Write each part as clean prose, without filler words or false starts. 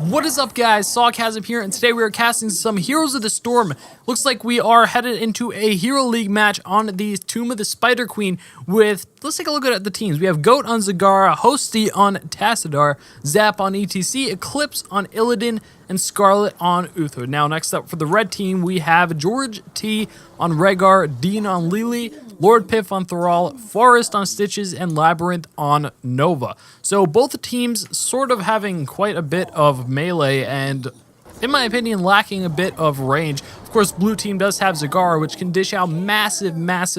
What is up, guys? Sawcasm here, and today we are casting some Heroes of the Storm. Looks like we are headed into a Hero League match on the Tomb of the Spider Queen with, let's take a look at the teams. We have Goat on Zagara, Hosty on Tassadar, Zap on ETC, Eclipse on Illidan, and Scarlet on Uther. Now, next up for the red team, we have George T on Rhaegar, Dean on Lily, Lord Piff on Thrall, Forest on Stitches, and Labyrinth on Nova. So both the teams sort of having quite a bit of melee and, in my opinion, lacking a bit of range. Of course, blue team does have Zagara, which can dish out massive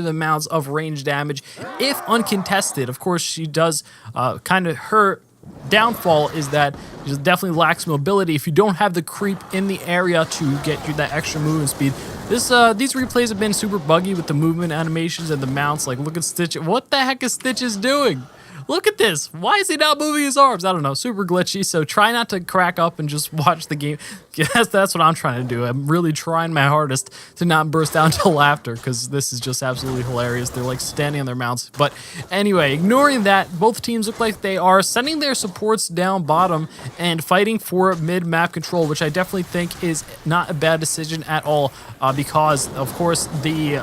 amounts of range damage if uncontested. Of course, she does kind of her downfall is that she definitely lacks mobility if you don't have the creep in the area to get you that extra movement speed. These replays have been super buggy with the movement animations and the mounts. Like, look at Stitch. What the heck is Stitches doing? Look at this. Why is he not moving his arms? I don't know. Super glitchy. So try not to crack up and just watch the game. That's what I'm trying to do. I'm really trying my hardest to not burst out into laughter because this is just absolutely hilarious. They're like standing on their mounts. But anyway, ignoring that, both teams look like they are sending their supports down bottom and fighting for mid-map control, which I definitely think is not a bad decision at all because, of course, the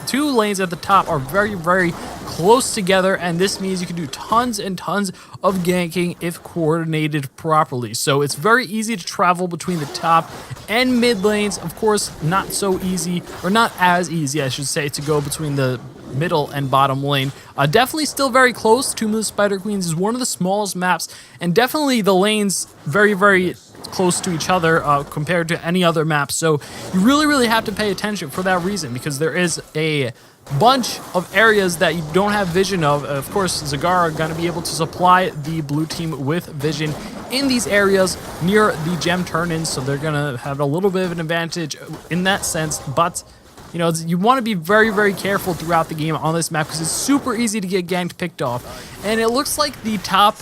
two lanes at the top are very close together, and this means you can do tons and tons of ganking if coordinated properly. So it's very easy to travel between the top and mid lanes. Of course, not so easy, or not as easy, I should say, to go between the middle and bottom lane. Definitely still very close. Tomb of the Spider Queens is one of the smallest maps, and definitely the lanes very close to each other compared to any other map. So you really have to pay attention for that reason, because there is a bunch of areas that you don't have vision of. Of course, Zagara are going to be able to supply the blue team with vision in these areas near the gem turn-ins, so they're going to have a little bit of an advantage in that sense. But you know, you want to be very careful throughout the game on this map because it's super easy to get ganked, picked off. And it looks like the top...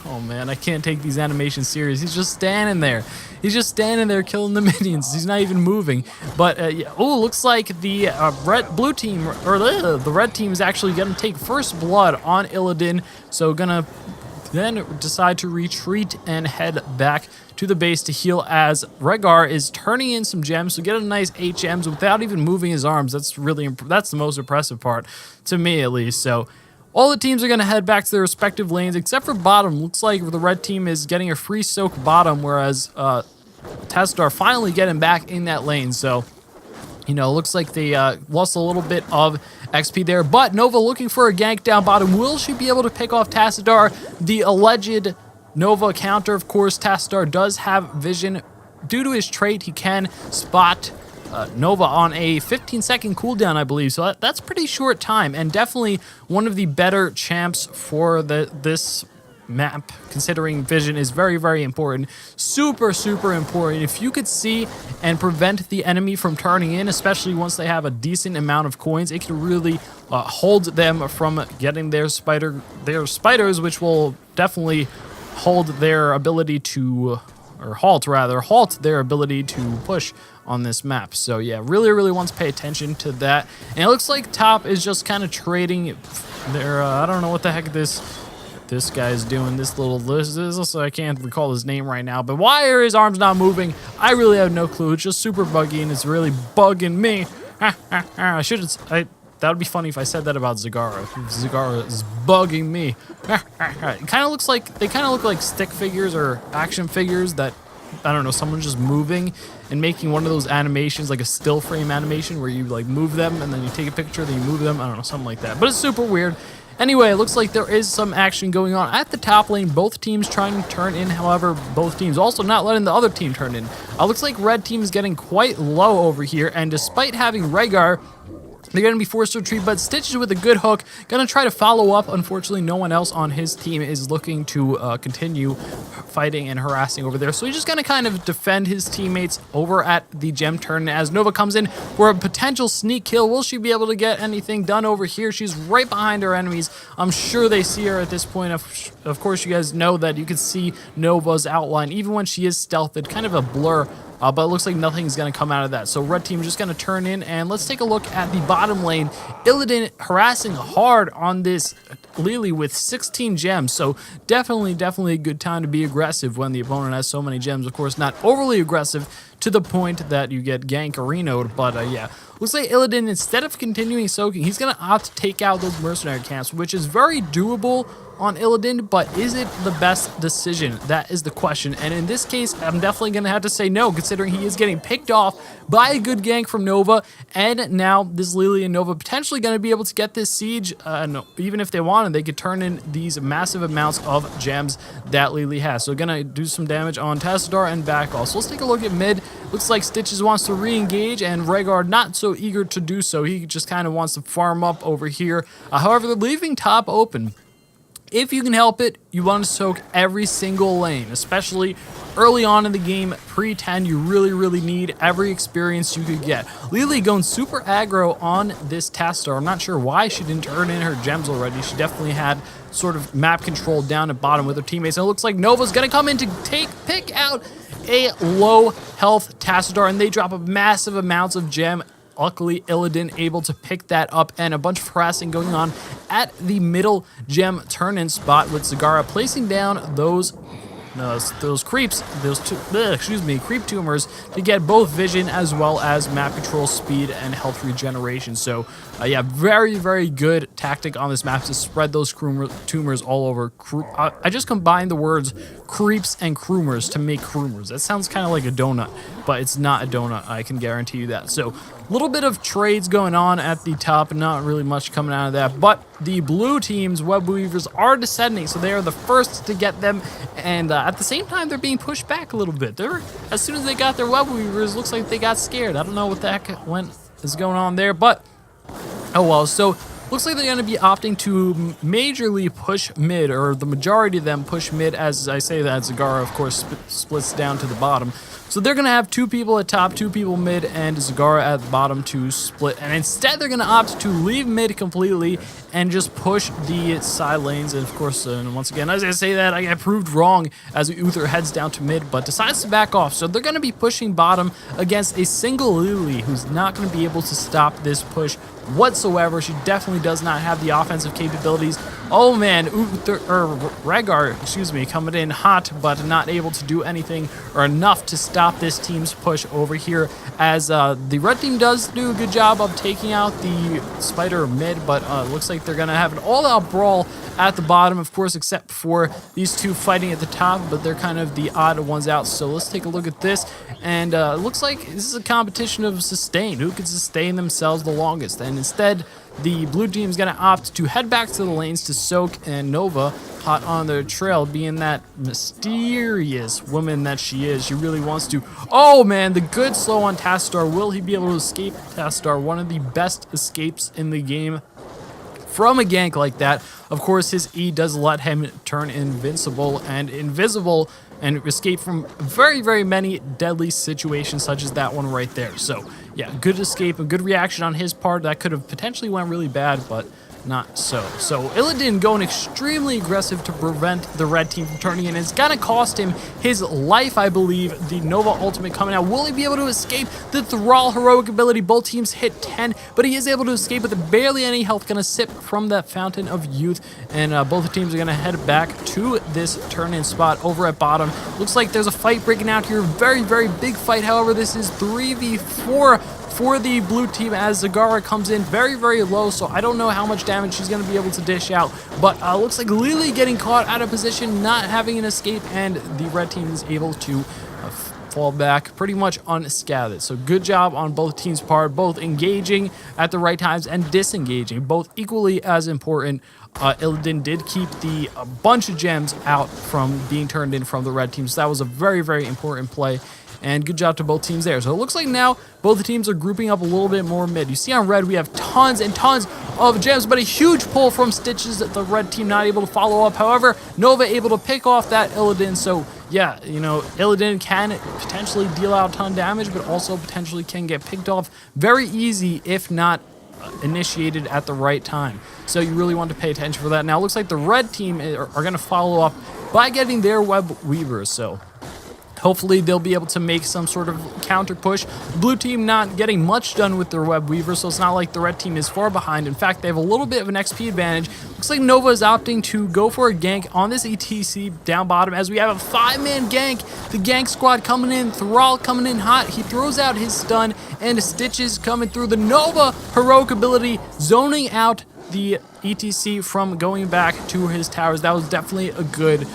Oh man, I can't take these animations serious. He's just standing there. He's just standing there killing the minions. He's not even moving. But, yeah. Oh, looks like the blue team, or the red team is actually going to take first blood on Illidan. So going to then decide to retreat and head back to the base to heal as Rhaegar is turning in some gems. So get a nice 8 gems without even moving his arms. That's that's the most impressive part, to me at least. So all the teams are going to head back to their respective lanes, except for bottom. Looks like the red team is getting a free soak bottom, whereas Tassadar finally getting back in that lane. So, you know, looks like they lost a little bit of XP there. But Nova looking for a gank down bottom. Will she be able to pick off Tassadar? The alleged Nova counter, of course, Tassadar does have vision. Due to his trait, he can spot Nova on a 15-second cooldown, I believe. So that's pretty short time, and definitely one of the better champs for this map, considering vision is very important. Super important. If you could see and prevent the enemy from turning in, especially once they have a decent amount of coins, it can really hold them from getting their spiders, which will definitely hold their ability to, or halt their ability to push on this map. So yeah, really want to pay attention to that. And it looks like top is just kind of trading their I don't know what the heck this guy's doing. This I can't recall his name right now, but why are his arms not moving? I really have no clue. It's just super buggy, and it's really bugging me. That would be funny if I said that about Zagara. Zagara is bugging me. It kind of looks like, they kind of look like stick figures or action figures that, I don't know, someone's just moving and making one of those animations, like a still frame animation where you like move them and then you take a picture, then you move them. I don't know, something like that. But it's super weird. Anyway, it looks like there is some action going on at the top lane. Both teams trying to turn in, however, both teams also not letting the other team turn in. Looks like red team is getting quite low over here, and despite having Rhaegar, they're going to be forced to retreat, but Stitches with a good hook, going to try to follow up. Unfortunately, no one else on his team is looking to continue fighting and harassing over there. So he's just going to kind of defend his teammates over at the gem turn as Nova comes in for a potential sneak kill. Will she be able to get anything done over here? She's right behind her enemies. I'm sure they see her at this point. Of course, you guys know that you can see Nova's outline. Even when she is stealthed, kind of a blur but it looks like nothing's going to come out of that. So red team just going to turn in, and let's take a look at the bottom lane. Illidan harassing hard on this Lily with 16 gems, so definitely a good time to be aggressive when the opponent has so many gems. Of course, not overly aggressive to the point that you get gank arenoed, but yeah. Looks like Illidan, instead of continuing soaking, he's going to opt to take out those mercenary camps, which is very doable on Illidan, but is it the best decision? That is the question. And in this case, I'm definitely going to have to say no, considering he is getting picked off by a good gank from Nova, and now this Lily and Nova potentially going to be able to get this siege. No, even if they wanted, they could turn in these massive amounts of gems that Lily has. So going to do some damage on Tassadar and back off. So let's take a look at mid. Looks like Stitches wants to re-engage, and Rhaegar not so eager to do so. He just kind of wants to farm up over here. However, they're leaving top open. If you can help it, you want to soak every single lane, especially early on in the game. Pre-10, you really need every experience you could get. Lily going super aggro on this Tassadar. I'm not sure why she didn't turn in her gems already. She definitely had sort of map control down at bottom with her teammates. And it looks like Nova's going to come in to pick out a low health Tassadar, and they drop a massive amounts of gem. Luckily, Illidan able to pick that up, and a bunch of harassing going on at the middle gem turn-in spot with Zagara placing down those creeps, creep tumors to get both vision as well as map control, speed, and health regeneration. So yeah, very good tactic on this map to spread those tumors all over. I just combined the words creeps and crumers to make crumers. That sounds kind of like a donut, but it's not a donut, I can guarantee you that. So a little bit of trades going on at the top, and not really much coming out of that, but the blue team's web weavers are descending, so they are the first to get them, and at the same time they're being pushed back a little bit. As soon as they got their web weavers, looks like they got scared. I don't know what the heck is going on there, but oh well. So looks like they're going to be opting to majorly push mid, or the majority of them push mid. As I say that, Zagara of course splits down to the bottom. So they're going to have 2 people at top, 2 people mid, and Zagara at the bottom to split. And instead, they're going to opt to leave mid completely and just push the side lanes. And of course, once again, as I say that, I got proved wrong as Uther heads down to mid, but decides to back off. So they're going to be pushing bottom against a single Lily who's not going to be able to stop this push whatsoever. She definitely does not have the offensive capabilities. Oh man, Rhaegar, coming in hot, but not able to do anything or enough to stop this team's push over here, as the red team does do a good job of taking out the spider mid, but looks like they're gonna have an all-out brawl at the bottom, of course, except for these 2 fighting at the top, but they're kind of the odd ones out. So let's take a look at this, and it looks like this is a competition of sustain. Who can sustain themselves the longest? And instead, the blue team is going to opt to head back to the lanes to soak, and Nova, hot on their trail, being that mysterious woman that she is. She really wants to. Oh man, the good slow on Tassadar. Will he be able to escape Tassadar? One of the best escapes in the game from a gank like that. Of course, his E does let him turn invincible and invisible and escape from very many deadly situations such as that one right there. So yeah, good escape, a good reaction on his part. That could have potentially went really bad, but not so. So Illidan going extremely aggressive to prevent the red team from turning in. It's gonna cost him his life, I believe. The Nova ultimate coming out. Will he be able to escape the Thrall heroic ability? Both teams hit 10, but he is able to escape with barely any health. Gonna sip from that fountain of youth, and both teams are gonna head back to this turn-in spot over at bottom. Looks like there's a fight breaking out here. Very big fight. However, this is 3v4 for the blue team as Zagara comes in very low, so I don't know how much damage she's going to be able to dish out, but looks like Lily getting caught out of position, not having an escape, and the red team is able to fall back pretty much unscathed. So good job on both teams' part, both engaging at the right times and disengaging, both equally as important. Illidan did keep a bunch of gems out from being turned in from the red team, so that was a very important play. And good job to both teams there. So it looks like now both the teams are grouping up a little bit more mid. You see on red we have tons and tons of gems, but a huge pull from Stitches that the red team not able to follow up. However, Nova able to pick off that Illidan. So yeah, Illidan can potentially deal out a ton of damage, but also potentially can get picked off very easy if not initiated at the right time. So you really want to pay attention for that. Now it looks like the red team are going to follow up by getting their web weavers. So Hopefully they'll be able to make some sort of counter push. Blue team not getting much done with their web weaver, so it's not like the red team is far behind. In fact, they have a little bit of an XP advantage. Looks like Nova is opting to go for a gank on this ETC down bottom as we have a 5-man gank. The gank squad coming in, Thrall coming in hot. He throws out his stun and Stitches coming through. The Nova heroic ability zoning out the ETC from going back to his towers. That was definitely a good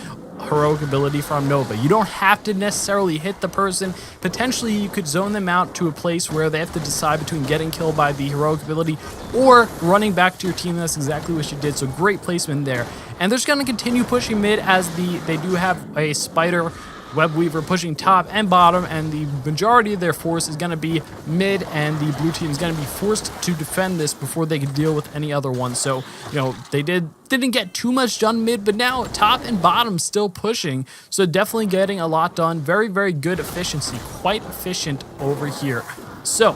heroic ability from Nova. You don't have to necessarily hit the person. Potentially you could zone them out to a place where they have to decide between getting killed by the heroic ability or running back to your team. That's exactly what she did, so great placement there. And they're just going to continue pushing mid as they do have a spider web weaver pushing top and bottom, and the majority of their force is going to be mid, and the blue team is going to be forced to defend this before they can deal with any other one. So, you know, they didn't get too much done mid, but now top and bottom still pushing, so definitely getting a lot done. Very, very good efficiency, quite efficient over here. So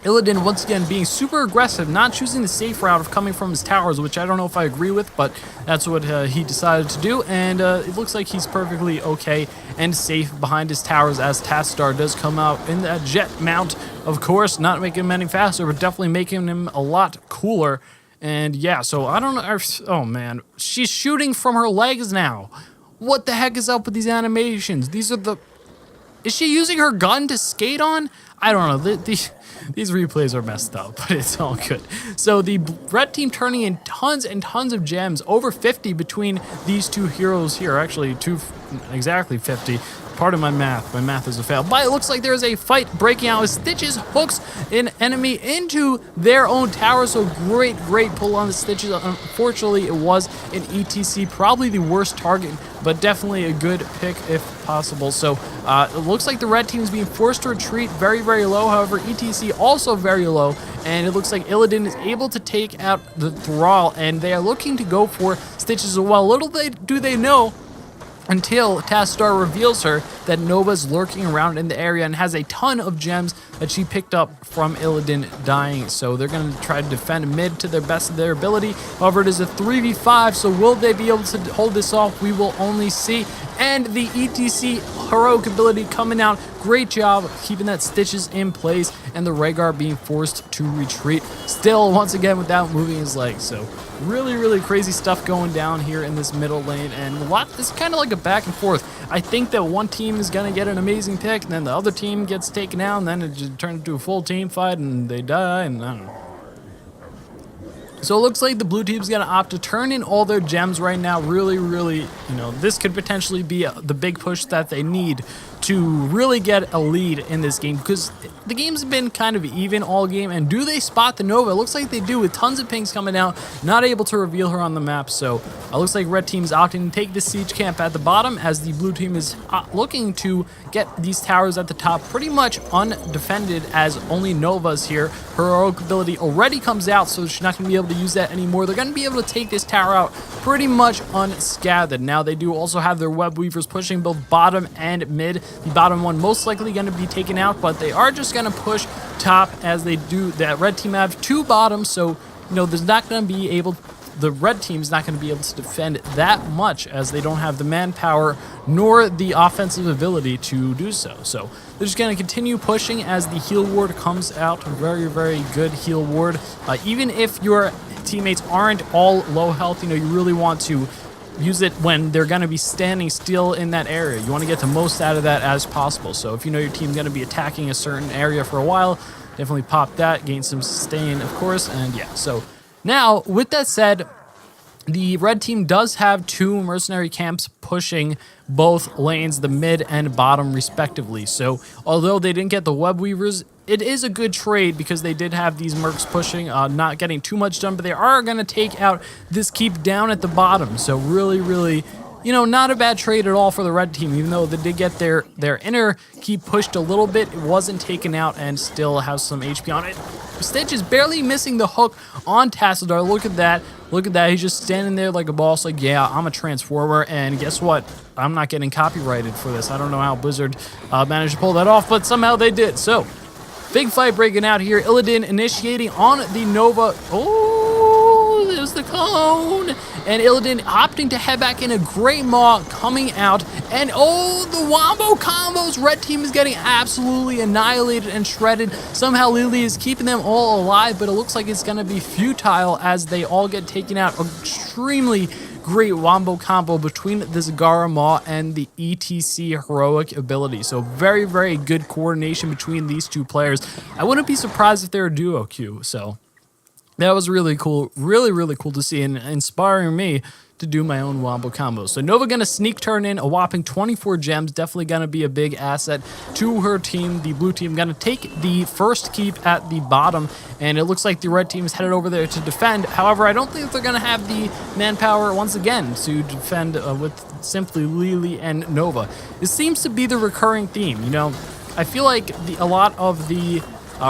Illidan once again being super aggressive, not choosing the safe route of coming from his towers, which I don't know if I agree with, but that's what he decided to do, and it looks like he's perfectly okay and safe behind his towers as Tassadar does come out in that jet mount, of course, not making him any faster, but definitely making him a lot cooler. And yeah, so I don't know, oh man, she's shooting from her legs now. What the heck is up with these animations? These are the... Is she using her gun to skate on? I don't know. These replays are messed up, but it's all good. So the red team turning in tons and tons of gems, over 50 between these two heroes here. Actually, exactly 50. Pardon my math. My math is a fail. But it looks like there is a fight breaking out as Stitches hooks an enemy into their own tower. So great pull on the Stitches. Unfortunately, it was an ETC. Probably the worst target, but definitely a good pick if possible. So it looks like the red team is being forced to retreat very, very low. However, ETC also very low. And it looks like Illidan is able to take out the Thrall. And they are looking to go for Stitches as well. Little do they know, until Tassadar reveals her that Nova's lurking around in the area and has a ton of gems that she picked up from Illidan dying. So they're going to try to defend mid to their best of their ability. However, it is a 3v5, so will they be able to hold this off? We will only see. And the ETC heroic ability coming out. Great job keeping that Stitches in place, and the Rhaegar being forced to retreat. Still, once again, without moving his legs. So really crazy stuff going down here in this middle lane, and this is kind of like a back and forth. I think that one team is going to get an amazing pick, and then the other team gets taken out, and then it just turns into a full team fight, and they die, and I don't know. So it looks like the blue team's going to opt to turn in all their gems right now. Really, you know, this could potentially be the big push that they need to really get a lead in this game, because the game's been kind of even all game. And do they spot the Nova? It looks like they do, with tons of pings coming out, not able to reveal her on the map. So it looks like red team's opting to take the siege camp at the bottom, as the blue team is looking to get these towers at the top pretty much undefended, as only Nova's here. Her heroic ability already comes out, so she's not going to be able to use that anymore. They're going to be able to take this tower out pretty much unscathed. Now they do also have their web weavers pushing both bottom and mid. The bottom one most likely going to be taken out, but they are just going to push top, as they do. That red team have two bottoms, so you know there's not going to be able. The red team's not going to be able to defend that much, as they don't have the manpower nor the offensive ability to do so. So they're just going to continue pushing as the heal ward comes out. Very good heal ward. Even if your teammates aren't all low health, you know, you really want to use it when they're going to be standing still in that area. You want to get the most out of that as possible. So if you know your team's going to be attacking a certain area for a while, definitely pop that, gain some sustain, of course, and yeah. So now, with that said, the red team does have two mercenary camps pushing both lanes, the mid and bottom respectively. So although they didn't get the web weavers, it is a good trade, because they did have these mercs pushing, not getting too much done, but they are going to take out this keep down at the bottom. So really, you know, not a bad trade at all for the red team. Even though they did get their inner keep pushed a little bit, it wasn't taken out and still has some HP on it. Stitch is barely missing the hook on Tassadar. Look at that. He's just standing there like a boss, like, yeah, I'm a transformer, and guess what? I'm not getting copyrighted for this. I don't know how Blizzard managed to pull that off, but somehow they did. So big fight breaking out here. Illidan initiating on the Nova. Oh, there's the cone. And Illidan opting to head back in. A great maw coming out. And oh, the wombo combos. Red team is getting absolutely annihilated and shredded. Somehow Lily is keeping them all alive, but it looks like it's going to be futile as they all get taken out. Extremely great wombo combo between the Zagara Maw and the ETC heroic ability. So very, very good coordination between these two players. I wouldn't be surprised if they're a duo queue. So that was really cool. Really, really cool to see and inspiring me to do my own wombo combos. So Nova gonna sneak turn in a whopping 24 gems. Definitely gonna be a big asset to her team. The blue team gonna take the first keep at the bottom, and it looks like the red team is headed over there to defend. However, I don't think they're gonna have the manpower once again to defend with simply Lily and Nova. This seems to be the recurring theme. You know, I feel like a lot of the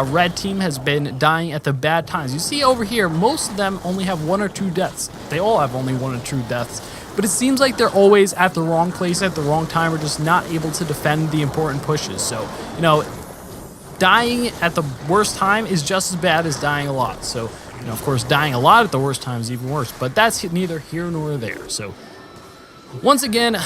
red team has been dying at the bad times. You see over here, most of them only have 1 or 2 deaths. They all have only 1 or 2 deaths. But it seems like they're always at the wrong place at the wrong time, or just not able to defend the important pushes. So, you know, dying at the worst time is just as bad as dying a lot. So, you know, of course, dying a lot at the worst time is even worse. But that's neither here nor there. So, once again,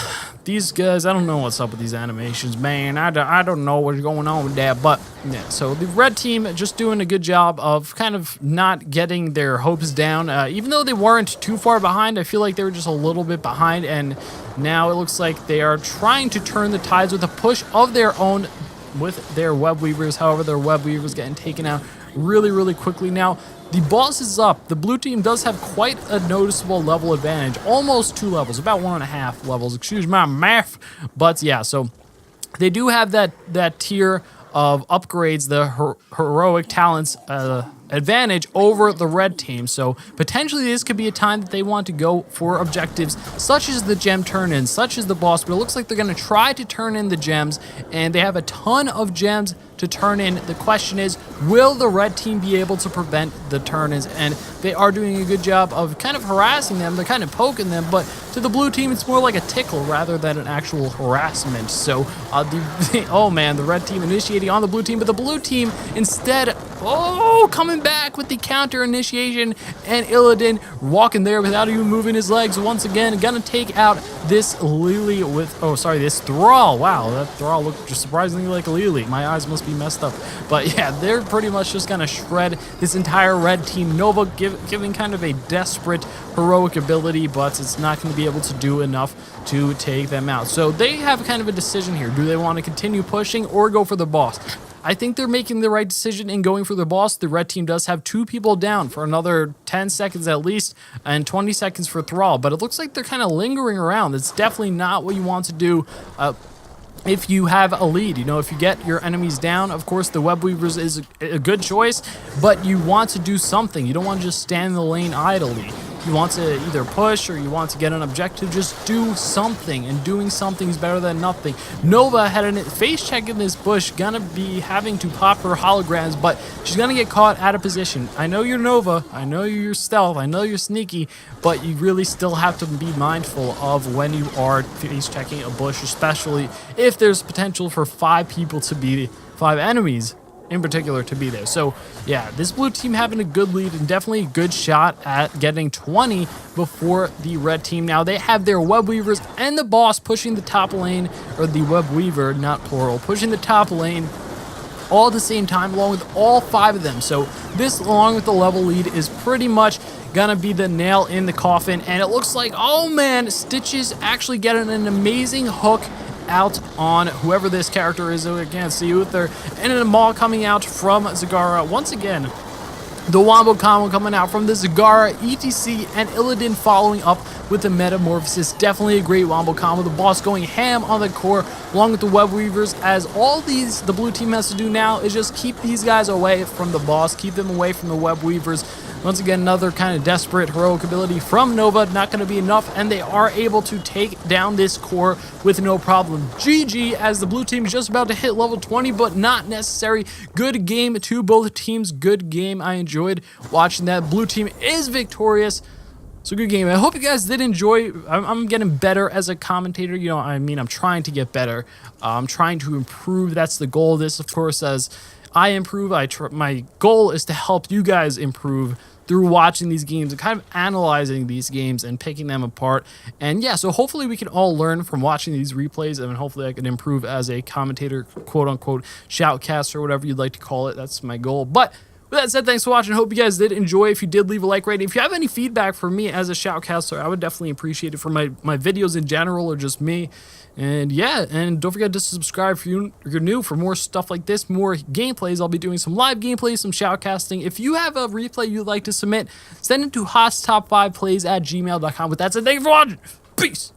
these guys, I don't know what's up with these animations, man. I don't know what's going on with that. But, yeah, so the red team just doing a good job of kind of not getting their hopes down. Even though they weren't too far behind, I feel like they were just a little bit behind. And now it looks like they are trying to turn the tides with a push of their own with their web weavers. However, their web weavers getting taken out really, really quickly. Now, the boss is up. The blue team does have quite a noticeable level advantage. Almost 2 levels, about 1.5 levels. Excuse my math. But yeah, so they do have that tier of upgrades, the heroic talents advantage over the red team. So potentially this could be a time that they want to go for objectives such as the gem turn-in, such as the boss. But it looks like they're going to try to turn in the gems, and they have a ton of gems to turn in. The question is, will the red team be able to prevent the turn-ins? And they are doing a good job of kind of harassing them. They're kind of poking them, but to the blue team, it's more like a tickle rather than an actual harassment. So, oh man, the red team initiating on the blue team, but the blue team instead, coming back with the counter initiation, and Illidan walking there without even moving his legs. Once again, gonna take out this Lily with, this Thrall. Wow, that Thrall looked just surprisingly like a Lily. My eyes must be messed up. But yeah, they're pretty much just gonna shred this entire red team. Nova giving kind of a desperate heroic ability, but it's not going to be able to do enough to take them out. So they have kind of a decision here. Do they want to continue pushing or go for the boss? I think they're making the right decision in going for the boss. The red team does have 2 people down for another 10 seconds at least, and 20 seconds for Thrall, but it looks like they're kind of lingering around. It's definitely not what you want to do if you have a lead. You know, if you get your enemies down, of course the web weavers is a good choice, but you want to do something. You don't want to just stand in the lane idly. You want to either push or you want to get an objective. Just do something, and doing something is better than nothing. Nova had a face check in this bush, gonna be having to pop her holograms, but she's gonna get caught out of position. I know you're Nova, I know you're stealth, I know you're sneaky, but you really still have to be mindful of when you are face checking a bush, especially if there's potential for 5 people to be 5 enemies in particular to be there. So yeah, this blue team having a good lead and definitely a good shot at getting 20 before the red team. Now they have their web weavers and the boss pushing the top lane, or the web weaver, not plural, pushing the top lane all at the same time, along with all 5 of them. So this, along with the level lead, is pretty much gonna be the nail in the coffin. And it looks like, oh man, Stitches actually getting an amazing hook out on whoever this character is. I can't see Uther, and a maul coming out from Zagara. Once again, the wombo combo coming out from the Zagara, ETC, and Illidan following up with the metamorphosis. Definitely a great wombo combo. The boss going ham on the core along with the web weavers, as all these the blue team has to do now is just keep these guys away from the boss, keep them away from the web weavers. Once again, another kind of desperate heroic ability from Nova, not going to be enough, and they are able to take down this core with no problem. GG, as the blue team is just about to hit level 20, but not necessary. Good game to both teams. Good game. I enjoyed watching that. Blue team is victorious. So good game. I hope you guys did enjoy. I'm getting better as a commentator. You know, I mean, I'm trying to get better. I'm trying to improve. That's the goal of this, of course, as I improve. My goal is to help you guys improve through watching these games and kind of analyzing these games and picking them apart. And yeah, so hopefully we can all learn from watching these replays, and hopefully I can improve as a commentator, quote unquote, shoutcaster, whatever you'd like to call it. That's my goal. But with that said, thanks for watching. I hope you guys did enjoy. If you did, leave a like rating. If you have any feedback for me as a shoutcaster, I would definitely appreciate it for my videos in general or just me. And yeah, and don't forget to subscribe if you're new for more stuff like this, more gameplays. I'll be doing some live gameplays, some shoutcasting. If you have a replay you'd like to submit, send it to hostop5plays@gmail.com. With that said, thank you for watching. Peace.